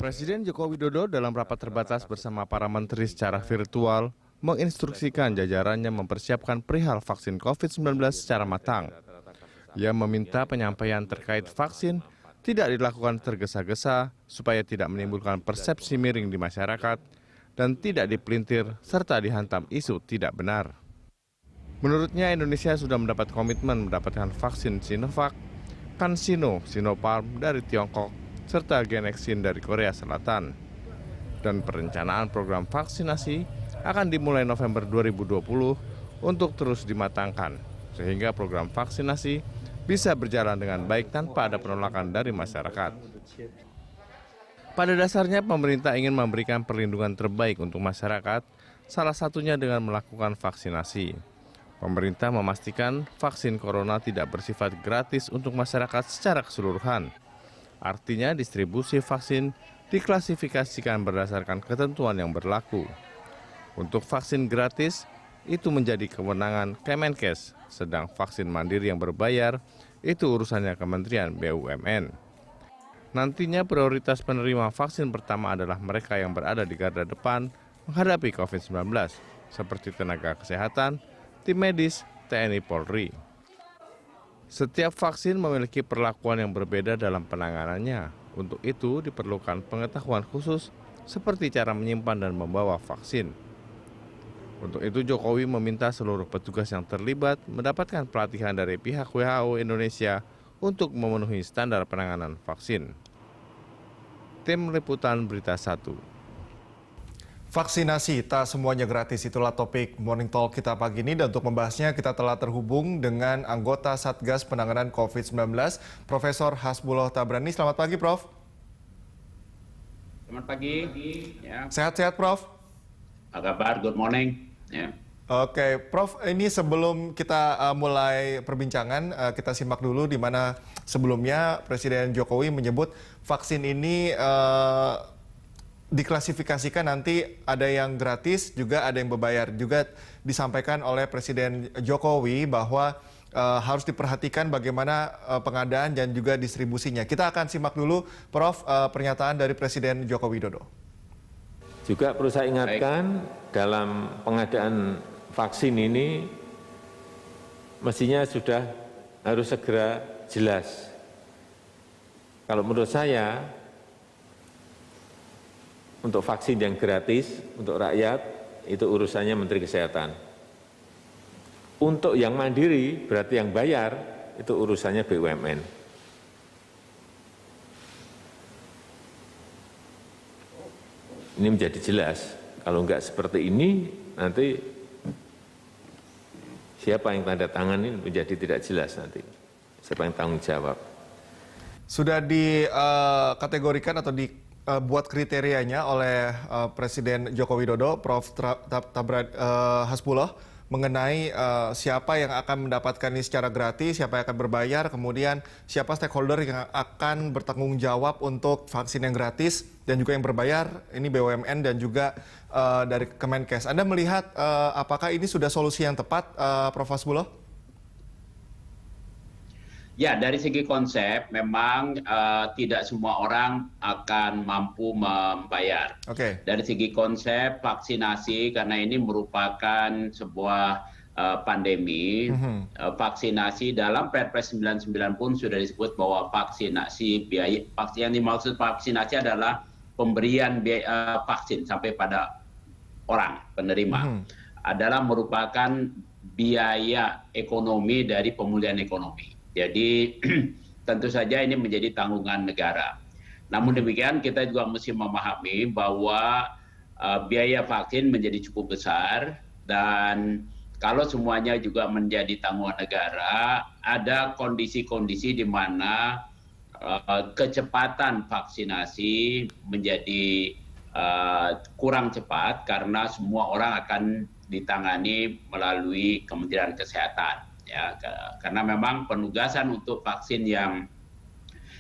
Presiden Joko Widodo dalam rapat terbatas bersama para menteri secara virtual menginstruksikan jajarannya mempersiapkan perihal vaksin COVID-19 secara matang. Ia meminta penyampaian terkait vaksin tidak dilakukan tergesa-gesa supaya tidak menimbulkan persepsi miring di masyarakat dan tidak dipelintir serta dihantam isu tidak benar. Menurutnya Indonesia sudah mendapat komitmen mendapatkan vaksin Sinovac, CanSino, Sinopharm dari Tiongkok, serta Genexin dari Korea Selatan. Dan perencanaan program vaksinasi akan dimulai November 2020 untuk terus dimatangkan, sehingga program vaksinasi bisa berjalan dengan baik tanpa ada penolakan dari masyarakat. Pada dasarnya pemerintah ingin memberikan perlindungan terbaik untuk masyarakat, salah satunya dengan melakukan vaksinasi. Pemerintah memastikan vaksin corona tidak bersifat gratis untuk masyarakat secara keseluruhan. Artinya distribusi vaksin diklasifikasikan berdasarkan ketentuan yang berlaku. Untuk vaksin gratis, itu menjadi kewenangan Kemenkes, sedang vaksin mandiri yang berbayar, itu urusannya Kementerian BUMN. Nantinya prioritas penerima vaksin pertama adalah mereka yang berada di garda depan menghadapi COVID-19, seperti tenaga kesehatan, tim medis, TNI Polri. Setiap vaksin memiliki perlakuan yang berbeda dalam penanganannya. Untuk itu diperlukan pengetahuan khusus seperti cara menyimpan dan membawa vaksin. Untuk itu Jokowi meminta seluruh petugas yang terlibat mendapatkan pelatihan dari pihak WHO Indonesia untuk memenuhi standar penanganan vaksin. Tim Liputan Berita 1. Vaksinasi tak semuanya gratis, itulah topik Morning Talk kita pagi ini. Dan untuk membahasnya kita telah terhubung dengan anggota Satgas Penanganan COVID-19, Profesor Hasbuloh Tabrani. Selamat pagi, Prof. Selamat pagi. Ya. Sehat-sehat, Prof? Apa kabar? Good morning. Ya. Oke, Prof, ini sebelum kita mulai perbincangan, kita simak dulu di mana sebelumnya Presiden Jokowi menyebut vaksin ini diklasifikasikan nanti ada yang gratis, juga ada yang berbayar. Juga disampaikan oleh Presiden Jokowi bahwa harus diperhatikan bagaimana pengadaan dan juga distribusinya. Kita akan simak dulu, Prof, pernyataan dari Presiden Joko Widodo. Juga perlu saya ingatkan, dalam pengadaan vaksin ini mestinya sudah harus segera jelas. Kalau menurut saya, untuk vaksin yang gratis untuk rakyat itu urusannya Menteri Kesehatan. Untuk yang mandiri berarti yang bayar itu urusannya BUMN. Ini menjadi jelas. Kalau enggak seperti ini nanti siapa yang tanda tangan ini menjadi tidak jelas nanti. Siapa yang tanggung jawab. Sudah dikategorikan atau buat kriterianya oleh Presiden Joko Widodo, Prof. Hasbuloh, mengenai siapa yang akan mendapatkan ini secara gratis, siapa yang akan berbayar, kemudian siapa stakeholder yang akan bertanggung jawab untuk vaksin yang gratis dan juga yang berbayar, ini BUMN dan juga dari Kemenkes. Anda melihat apakah ini sudah solusi yang tepat, Prof. Hasbuloh? Ya, dari segi konsep memang tidak semua orang akan mampu membayar. Oke. Dari segi konsep vaksinasi, karena ini merupakan sebuah pandemi, vaksinasi dalam Perpres 99 pun sudah disebut bahwa vaksinasi biaya yang dimaksud vaksinasi adalah pemberian biaya vaksin sampai pada orang penerima adalah merupakan biaya ekonomi dari pemulihan ekonomi. Jadi tentu saja ini menjadi tanggungan negara. Namun demikian kita juga mesti memahami bahwa biaya vaksin menjadi cukup besar dan kalau semuanya juga menjadi tanggungan negara, ada kondisi-kondisi di mana kecepatan vaksinasi menjadi kurang cepat karena semua orang akan ditangani melalui Kementerian Kesehatan. Ya, karena memang penugasan untuk vaksin yang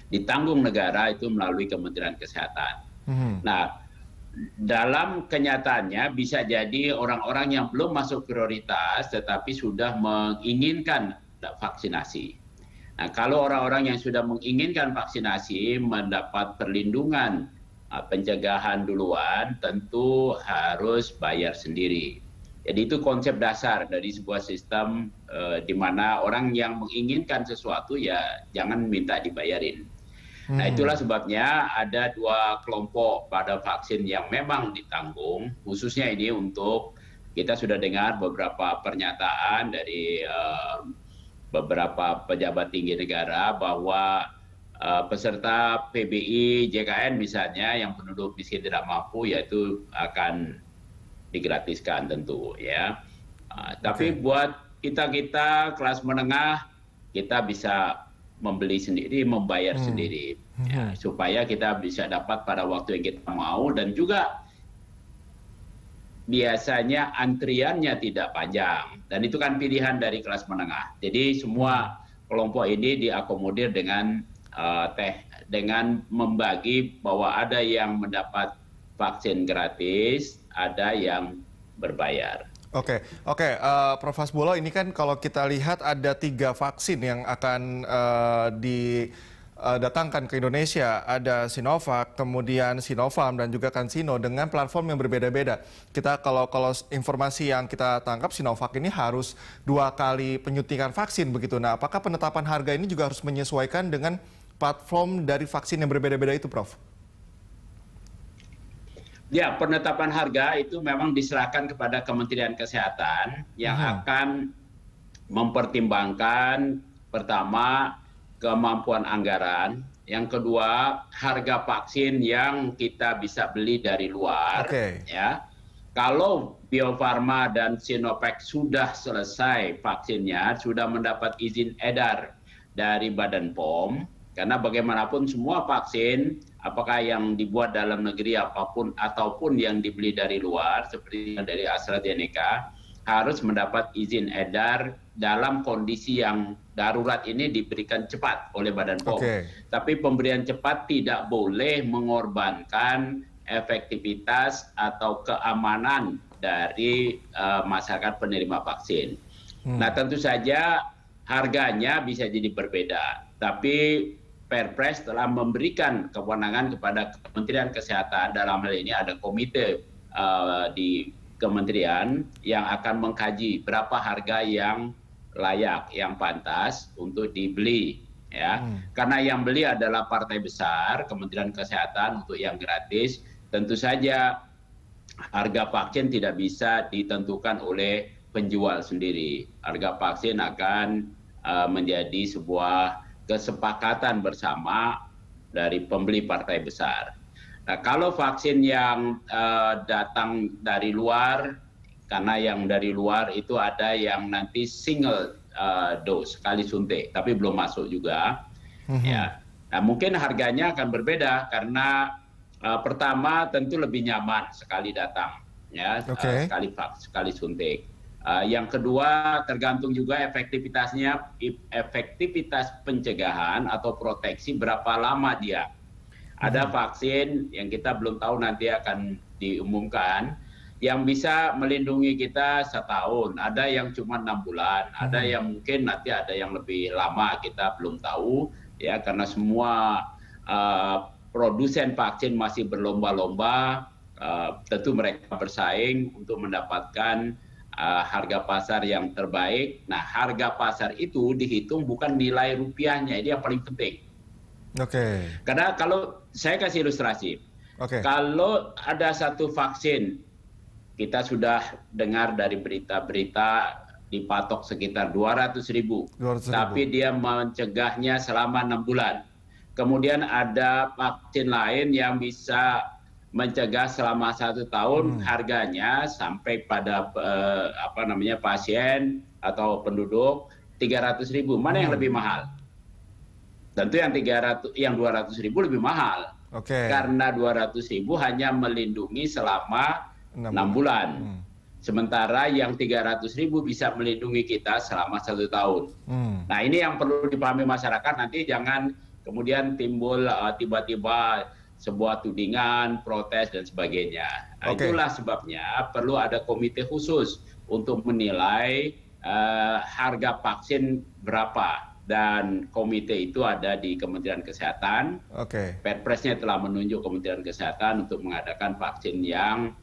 ditanggung negara itu melalui Kementerian Kesehatan. Nah, dalam kenyataannya bisa jadi orang-orang yang belum masuk prioritas tetapi sudah menginginkan vaksinasi. Nah, kalau orang-orang yang sudah menginginkan vaksinasi mendapat perlindungan pencegahan duluan, tentu harus bayar sendiri. Jadi itu konsep dasar dari sebuah sistem di mana orang yang menginginkan sesuatu ya jangan minta dibayarin. Nah itulah sebabnya ada dua kelompok pada vaksin yang memang ditanggung, khususnya ini untuk kita sudah dengar beberapa pernyataan dari beberapa pejabat tinggi negara bahwa peserta PBI, JKN misalnya yang penduduk miskin tidak mampu yaitu akan digratiskan tentu ya. Tapi buat kita kelas menengah kita bisa membeli sendiri, membayar sendiri, ya, supaya kita bisa dapat pada waktu yang kita mau dan juga biasanya antriannya tidak panjang dan itu kan pilihan dari kelas menengah. Jadi semua kelompok ini diakomodir dengan dengan membagi bahwa ada yang mendapat vaksin gratis, ada yang berbayar. Oke, Prof. Hasbuloh, ini kan kalau kita lihat ada 3 vaksin yang akan didatangkan ke Indonesia. Ada Sinovac, kemudian Sinopharm, dan juga CanSino dengan platform yang berbeda-beda. Kita kalau informasi yang kita tangkap, Sinovac ini harus 2 kali penyuntikan vaksin begitu. Nah, apakah penetapan harga ini juga harus menyesuaikan dengan platform dari vaksin yang berbeda-beda itu, Prof? Ya, penetapan harga itu memang diserahkan kepada Kementerian Kesehatan yang akan mempertimbangkan pertama kemampuan anggaran, yang kedua harga vaksin yang kita bisa beli dari luar. Ya, kalau Bio Farma dan Sinovac sudah selesai vaksinnya, sudah mendapat izin edar dari Badan POM, karena bagaimanapun semua vaksin, apakah yang dibuat dalam negeri apapun ataupun yang dibeli dari luar, seperti yang dari AstraZeneca, harus mendapat izin edar dalam kondisi yang darurat ini diberikan cepat oleh Badan POM. Tapi pemberian cepat tidak boleh mengorbankan efektivitas atau keamanan dari masyarakat penerima vaksin. Nah tentu saja harganya bisa jadi berbeda, tapi Perpres telah memberikan kewenangan kepada Kementerian Kesehatan, dalam hal ini ada komite di kementerian yang akan mengkaji berapa harga yang layak, yang pantas untuk dibeli. Ya, karena yang beli adalah partai besar, Kementerian Kesehatan untuk yang gratis, tentu saja harga vaksin tidak bisa ditentukan oleh penjual sendiri. Harga vaksin akan menjadi sebuah kesepakatan bersama dari pembeli partai besar. Nah, kalau vaksin yang datang dari luar, karena yang dari luar itu ada yang nanti single dose, sekali suntik, tapi belum masuk juga. Ya, nah, mungkin harganya akan berbeda karena pertama tentu lebih nyaman sekali datang, ya, sekali suntik. Yang kedua tergantung juga efektivitasnya, efektivitas pencegahan atau proteksi berapa lama dia. Ada vaksin yang kita belum tahu nanti akan diumumkan yang bisa melindungi kita setahun, ada yang cuma 6 bulan, ada yang mungkin nanti ada yang lebih lama, kita belum tahu ya, karena semua produsen vaksin masih berlomba-lomba, tentu mereka bersaing untuk mendapatkan harga pasar yang terbaik. Nah, harga pasar itu dihitung bukan nilai rupiahnya, ini yang paling penting. Karena kalau saya kasih ilustrasi, kalau ada satu vaksin, kita sudah dengar dari berita-berita dipatok sekitar 200.000, tapi dia mencegahnya selama 6 bulan. Kemudian ada vaksin lain yang bisa mencegah selama 1 tahun, harganya sampai pada pasien atau penduduk 300.000. Mana yang lebih mahal? Tentu yang 200.000 lebih mahal. Karena 200.000 hanya melindungi selama 6 bulan. Sementara yang 300.000 bisa melindungi kita selama 1 tahun. Nah, ini yang perlu dipahami masyarakat, nanti jangan kemudian timbul tiba-tiba sebuah tudingan, protes, dan sebagainya. Nah, itulah sebabnya perlu ada komite khusus untuk menilai harga vaksin berapa dan komite itu ada di Kementerian Kesehatan. Oke. Perpresnya telah menunjuk Kementerian Kesehatan untuk mengadakan vaksin yang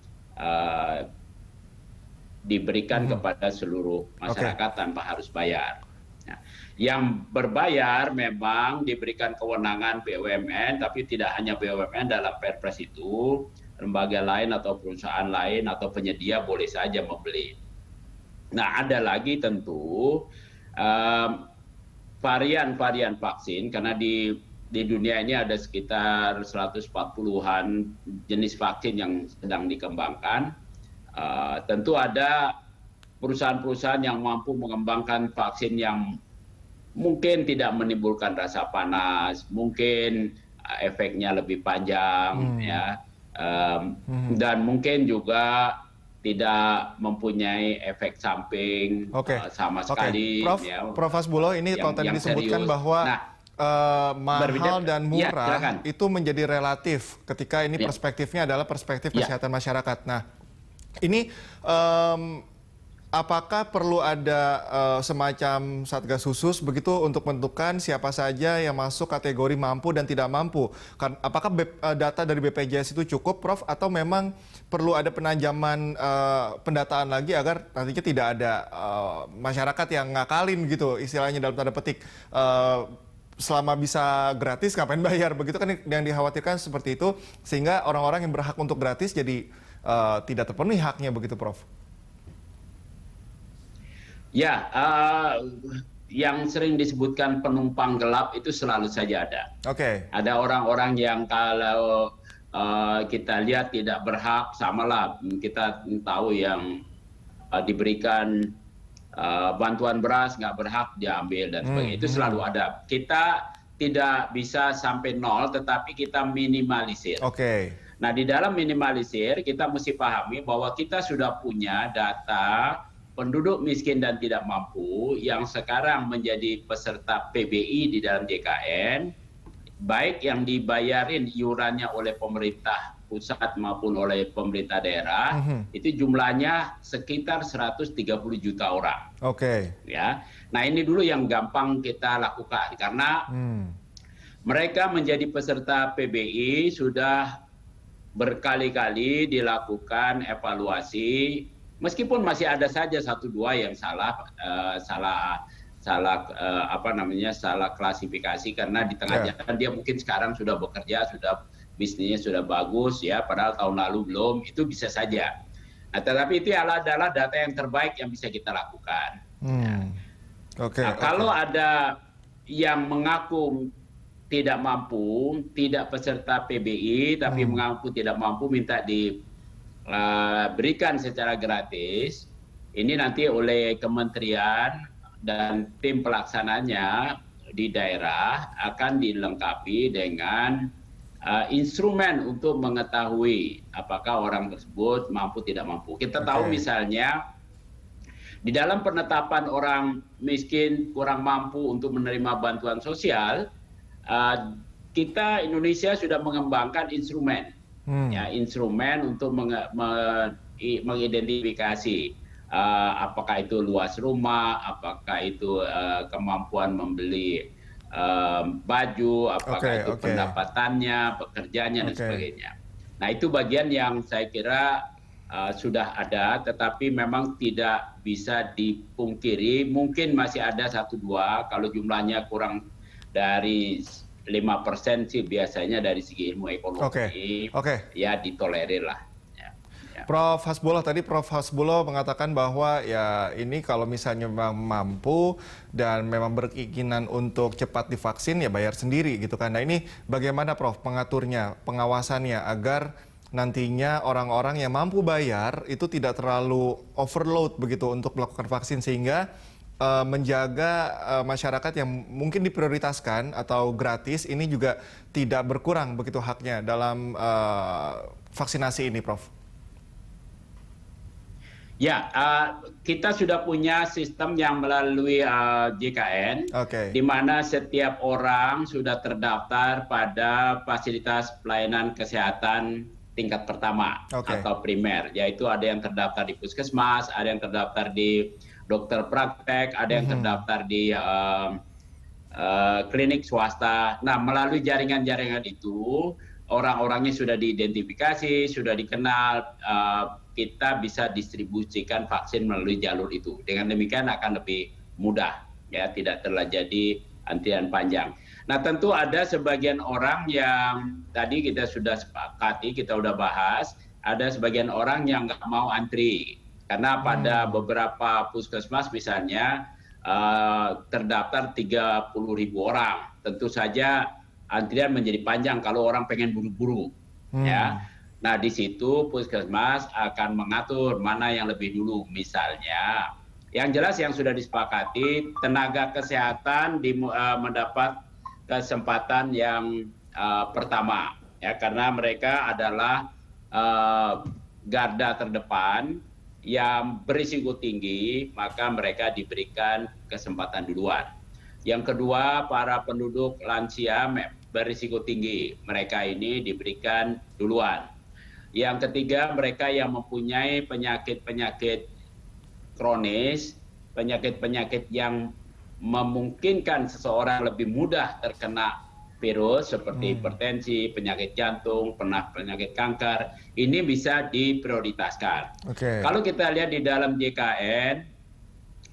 diberikan kepada seluruh masyarakat tanpa harus bayar. Nah, yang berbayar memang diberikan kewenangan BUMN, tapi tidak hanya BUMN dalam Perpres itu, lembaga lain atau perusahaan lain atau penyedia boleh saja membeli. Nah, ada lagi tentu varian-varian vaksin, karena di dunia ini ada sekitar 140-an jenis vaksin yang sedang dikembangkan. Tentu ada perusahaan-perusahaan yang mampu mengembangkan vaksin yang mungkin tidak menimbulkan rasa panas, mungkin efeknya lebih panjang, ya, dan mungkin juga tidak mempunyai efek samping sama sekali. Prof Hasbuloh, ini kalau tadi disebutkan bahwa mahal dan murah itu menjadi relatif ketika ini perspektifnya adalah perspektif kesehatan masyarakat. Nah, ini apakah perlu ada semacam satgas khusus begitu untuk menentukan siapa saja yang masuk kategori mampu dan tidak mampu? Apakah data dari BPJS itu cukup, Prof? Atau memang perlu ada penajaman pendataan lagi agar nantinya tidak ada masyarakat yang ngakalin gitu, istilahnya dalam tanda petik, selama bisa gratis ngapain bayar? Begitu kan yang dikhawatirkan seperti itu, sehingga orang-orang yang berhak untuk gratis jadi tidak terpenuhi haknya begitu, Prof? Ya, yang sering disebutkan penumpang gelap itu selalu saja ada. Ada orang-orang yang kalau kita lihat tidak berhak, samalah kita tahu yang diberikan bantuan beras nggak berhak diambil dan sebagainya. Itu selalu ada. Kita tidak bisa sampai nol, tetapi kita minimalisir. Nah, di dalam minimalisir kita mesti pahami bahwa kita sudah punya data penduduk miskin dan tidak mampu yang sekarang menjadi peserta PBI di dalam JKN, baik yang dibayarin iurannya oleh pemerintah pusat maupun oleh pemerintah daerah, itu jumlahnya sekitar 130 juta orang. Ya, nah ini dulu yang gampang kita lakukan karena mereka menjadi peserta PBI sudah berkali-kali dilakukan evaluasi. Meskipun masih ada saja satu dua yang salah klasifikasi karena di tengah jalan dia mungkin sekarang sudah bekerja, sudah bisnisnya sudah bagus ya, padahal tahun lalu belum, itu bisa saja. Nah, tetapi itu adalah data yang terbaik yang bisa kita lakukan. Kalau ada yang mengaku tidak mampu, tidak peserta PBI tapi mengaku tidak mampu minta berikan secara gratis, ini nanti oleh kementerian dan tim pelaksananya di daerah akan dilengkapi dengan instrumen untuk mengetahui apakah orang tersebut mampu tidak mampu. Kita tahu misalnya di dalam penetapan orang miskin kurang mampu untuk menerima bantuan sosial, kita Indonesia sudah mengembangkan instrumen. Ya, instrumen untuk mengidentifikasi apakah itu luas rumah, apakah itu kemampuan membeli baju, apakah itu pendapatannya, pekerjaannya dan sebagainya. Nah, itu bagian yang saya kira sudah ada, tetapi memang tidak bisa dipungkiri. Mungkin masih ada satu dua, kalau jumlahnya kurang dari 5% sih biasanya dari segi ilmu ekonomi, ya ditolerir lah. Prof Hasbuloh mengatakan bahwa ya ini kalau misalnya memang mampu dan memang berkeinginan untuk cepat divaksin ya bayar sendiri gitu kan. Nah, ini bagaimana Prof mengaturnya, pengawasannya agar nantinya orang-orang yang mampu bayar itu tidak terlalu overload begitu untuk melakukan vaksin, sehingga menjaga masyarakat yang mungkin diprioritaskan atau gratis ini juga tidak berkurang begitu haknya dalam vaksinasi ini, Prof? Ya, kita sudah punya sistem yang melalui JKN, di mana setiap orang sudah terdaftar pada fasilitas pelayanan kesehatan tingkat pertama atau primer, yaitu ada yang terdaftar di puskesmas, ada yang terdaftar di dokter praktek, ada yang terdaftar di klinik swasta. Nah, melalui jaringan-jaringan itu, orang-orangnya sudah diidentifikasi, sudah dikenal, kita bisa distribusikan vaksin melalui jalur itu. Dengan demikian akan lebih mudah, ya, tidak terjadi antrian panjang. Nah, tentu ada sebagian orang yang tadi kita sudah sepakati, kita sudah bahas, ada sebagian orang yang nggak mau antri. Karena pada beberapa puskesmas misalnya, terdaftar 30.000 orang. Tentu saja antrian menjadi panjang kalau orang pengen buru-buru, ya. Nah, di situ puskesmas akan mengatur mana yang lebih dulu. Misalnya, yang jelas yang sudah disepakati, tenaga kesehatan mendapat kesempatan yang pertama, ya, karena mereka adalah garda terdepan yang berisiko tinggi, maka mereka diberikan kesempatan duluan. Yang kedua, para penduduk lansia berisiko tinggi, mereka ini diberikan duluan. Yang ketiga, mereka yang mempunyai penyakit-penyakit kronis, penyakit-penyakit yang memungkinkan seseorang lebih mudah terkena virus seperti hipertensi, penyakit jantung, penyakit kanker, ini bisa diprioritaskan. Kalau kita lihat di dalam JKN,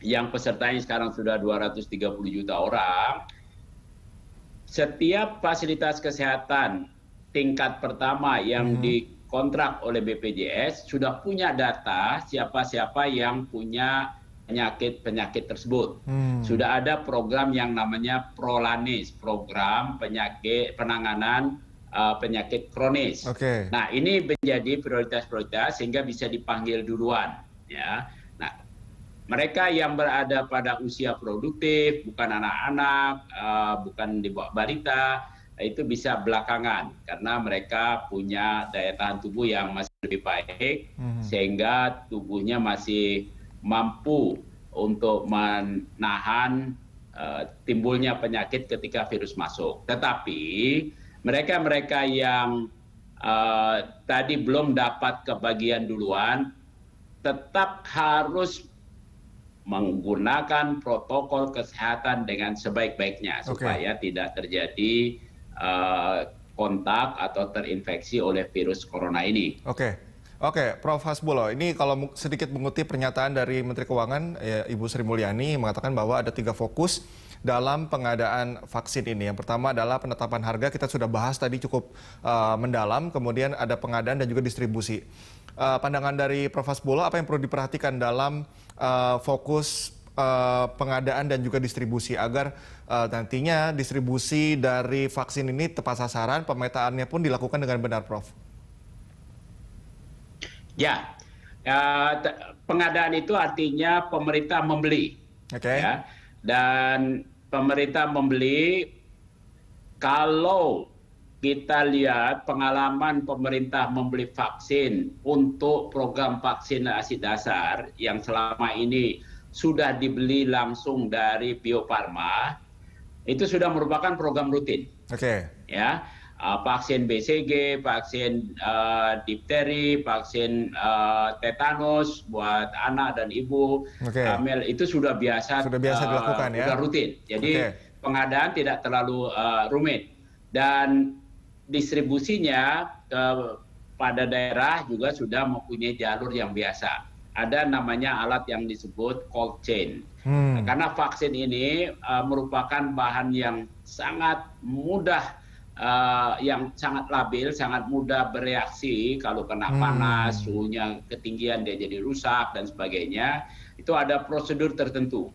yang pesertanya sekarang sudah 230 juta orang, setiap fasilitas kesehatan tingkat pertama yang dikontrak oleh BPJS sudah punya data siapa-siapa yang punya penyakit-penyakit tersebut. Sudah ada program yang namanya Prolanis, program penanganan penyakit kronis. Nah, ini menjadi prioritas-prioritas sehingga bisa dipanggil duluan, ya. Nah, mereka yang berada pada usia produktif, bukan anak-anak, bukan di bawah balita, itu bisa belakangan karena mereka punya daya tahan tubuh yang masih lebih baik, sehingga tubuhnya masih mampu untuk menahan timbulnya penyakit ketika virus masuk. Tetapi mereka-mereka yang tadi belum dapat kebagian duluan tetap harus menggunakan protokol kesehatan dengan sebaik-baiknya supaya tidak terjadi kontak atau terinfeksi oleh virus corona ini. Oke, Prof. Hasbuloh, ini kalau sedikit mengutip pernyataan dari Menteri Keuangan, Ibu Sri Mulyani, mengatakan bahwa ada 3 fokus dalam pengadaan vaksin ini. Yang pertama adalah penetapan harga, kita sudah bahas tadi cukup mendalam, kemudian ada pengadaan dan juga distribusi. Pandangan dari Prof. Hasbuloh, apa yang perlu diperhatikan dalam fokus pengadaan dan juga distribusi agar nantinya distribusi dari vaksin ini tepat sasaran, pemetaannya pun dilakukan dengan benar, Prof? Ya, pengadaan itu artinya pemerintah membeli, ya, dan pemerintah membeli. Kalau kita lihat pengalaman pemerintah membeli vaksin untuk program vaksinasi dasar yang selama ini sudah dibeli langsung dari Bio Farma, itu sudah merupakan program rutin, ya. Vaksin BCG, vaksin difteri, vaksin tetanus buat anak dan ibu hamil itu sudah biasa dilakukan, ya? Sudah rutin. Jadi pengadaan tidak terlalu rumit dan distribusinya pada daerah juga sudah mempunyai jalur yang biasa. Ada namanya alat yang disebut cold chain. Karena vaksin ini merupakan bahan yang sangat mudah, yang sangat labil, sangat mudah bereaksi kalau kena panas, suhunya ketinggian dia jadi rusak dan sebagainya. Itu ada prosedur tertentu.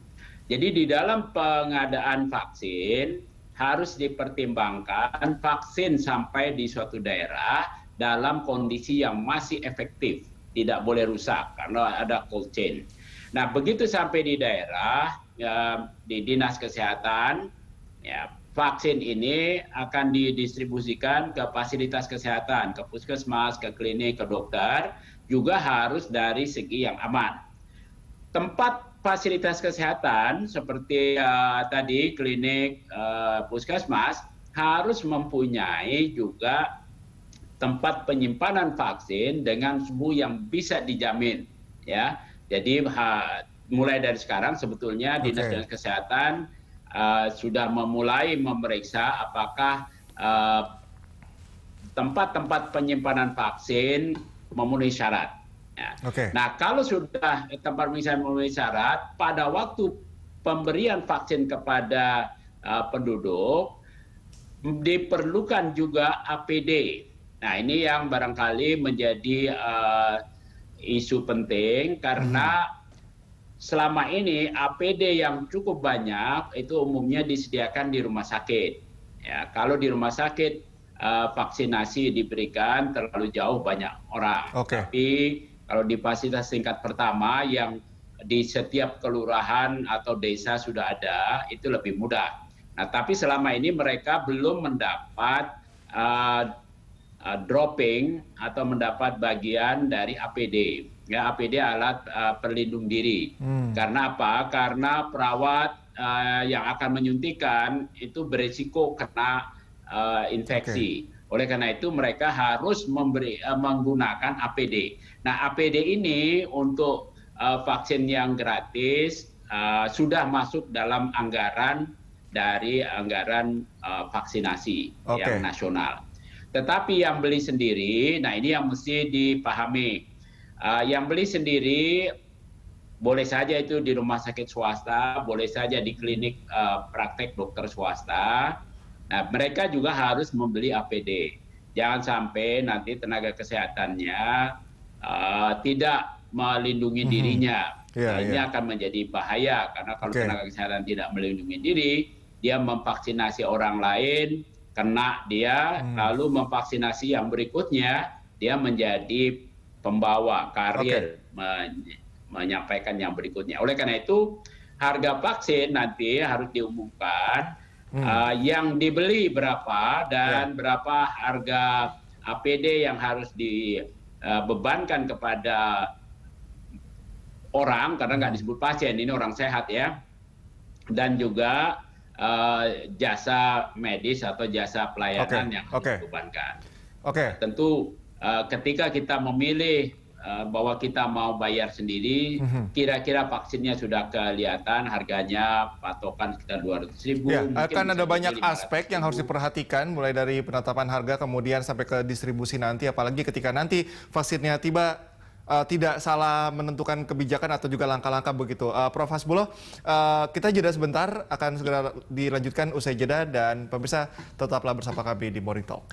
Jadi di dalam pengadaan vaksin harus dipertimbangkan vaksin sampai di suatu daerah dalam kondisi yang masih efektif, tidak boleh rusak karena ada cold chain. Nah, begitu sampai di daerah, di dinas kesehatan, ya, vaksin ini akan didistribusikan ke fasilitas kesehatan, ke puskesmas, ke klinik, ke dokter, juga harus dari segi yang aman. Tempat fasilitas kesehatan seperti tadi klinik, puskesmas harus mempunyai juga tempat penyimpanan vaksin dengan suhu yang bisa dijamin, ya. Jadi mulai dari sekarang sebetulnya dinas-dinas kesehatan sudah memulai memeriksa apakah tempat-tempat penyimpanan vaksin memenuhi syarat. Ya. Nah, kalau sudah tempat penyimpanan memenuhi syarat, pada waktu pemberian vaksin kepada penduduk, diperlukan juga APD. Nah, ini yang barangkali menjadi isu penting karena selama ini APD yang cukup banyak itu umumnya disediakan di rumah sakit. Ya, kalau di rumah sakit vaksinasi diberikan terlalu jauh banyak orang. Tapi kalau di fasilitas tingkat pertama yang di setiap kelurahan atau desa sudah ada, itu lebih mudah. Nah, tapi selama ini mereka belum mendapat dropping atau mendapat bagian dari APD. Ya, APD alat pelindung diri. Karena apa? Karena perawat yang akan menyuntikan itu berisiko kena infeksi. Oleh karena itu mereka harus menggunakan APD. Nah, APD ini untuk vaksin yang gratis sudah masuk dalam anggaran dari anggaran vaksinasi yang nasional. Tetapi yang beli sendiri, nah ini yang mesti dipahami. Yang beli sendiri boleh saja itu di rumah sakit swasta, boleh saja di klinik praktek dokter swasta. Nah, mereka juga harus membeli APD. Jangan sampai nanti tenaga kesehatannya tidak melindungi dirinya. Ini akan menjadi bahaya karena kalau tenaga kesehatan tidak melindungi diri, dia memvaksinasi orang lain, kena dia, lalu memvaksinasi yang berikutnya, dia menjadi pembawa karir menyampaikan yang berikutnya. Oleh karena itu, harga vaksin nanti harus diumumkan yang dibeli berapa dan berapa harga APD yang harus dibebankan kepada orang, karena nggak disebut pasien, ini orang sehat ya, dan juga jasa medis atau jasa pelayanan yang harus dibebankan. Tentu ketika kita memilih bahwa kita mau bayar sendiri, kira-kira vaksinnya sudah kelihatan, harganya patokan sekitar 200.000. Ya, akan ada banyak aspek yang harus diperhatikan, mulai dari penetapan harga kemudian sampai ke distribusi nanti, apalagi ketika nanti vaksinnya tiba, tidak salah menentukan kebijakan atau juga langkah-langkah begitu. Prof. Hasbuloh, kita jeda sebentar, akan segera dilanjutkan usai jeda, dan pemirsa tetaplah bersama kami di Morning Talk.